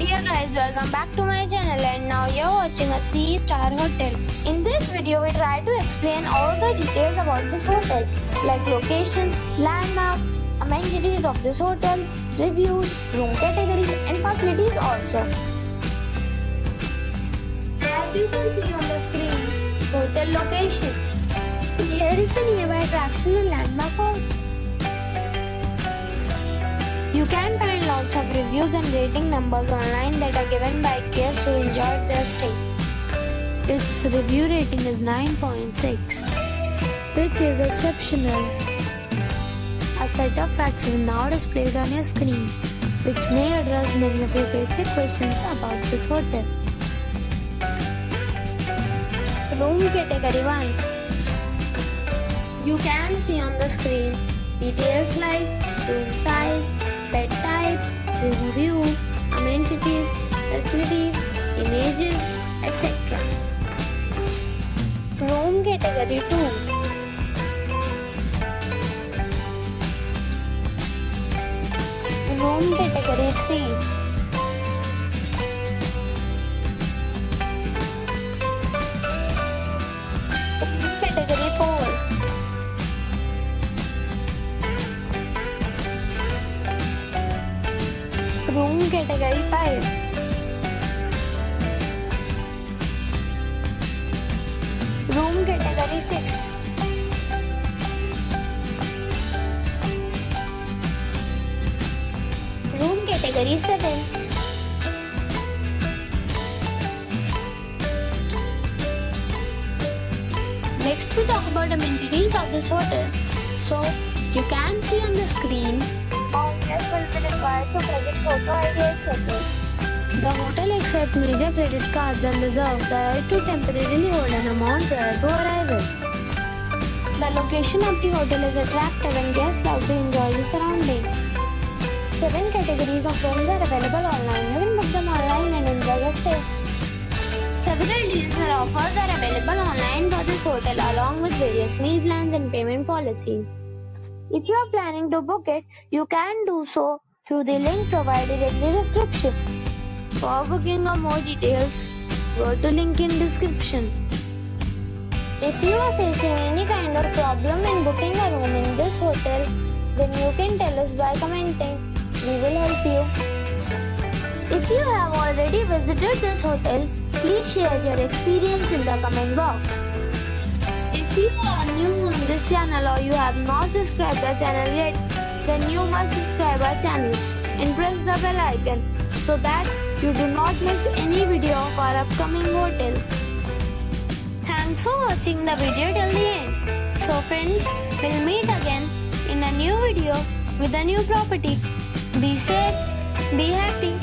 Dear guys, welcome back to my channel, and now you're watching a 3-star hotel. In this video, we try to explain all the details about this hotel, like location, landmark, amenities of this hotel, reviews, room categories and facilities also. As you can see on the screen, hotel location. Here is the nearby attraction and landmark also. You can find lots of reviews and rating numbers online that are given by guests who enjoyed their stay. Its review rating is 9.6, which is exceptional. A set of facts is now displayed on your screen, which may address many of your basic questions about this hotel. Room category 1. You can see on the screen details like room size, bed type, room view, amenities, facilities, images, etc. Room category 2. Room category 3. Room category 4. Room category 5. Room category 6. Room category 7. Next we talk about amenities of this hotel. So you can see on the screen all guests will be required to present photo ID at check-in. The hotel accepts major credit cards and reserves the right to temporarily hold an amount prior to arrival. The location of the hotel is attractive and guests love to enjoy the surroundings. 7 categories of rooms are available online. You can book them online and enjoy your stay. Several deals or offers are available online for this hotel along with various meal plans and payment policies. If you are planning to book it, you can do so through the link provided in the description. For booking or more details, go to link in description. If you are facing any kind of problem in booking a room in this hotel, then you can tell us by commenting. We will help you. If you have already visited this hotel, please share your experience in the comment box. If you are new on this channel or you have not subscribed our channel yet, then you must subscribe our channel and press the bell icon so that you do not miss any video of our upcoming hotel. Thanks for watching the video till the end. So friends, we'll meet again in a new video with a new property. Be safe, be happy.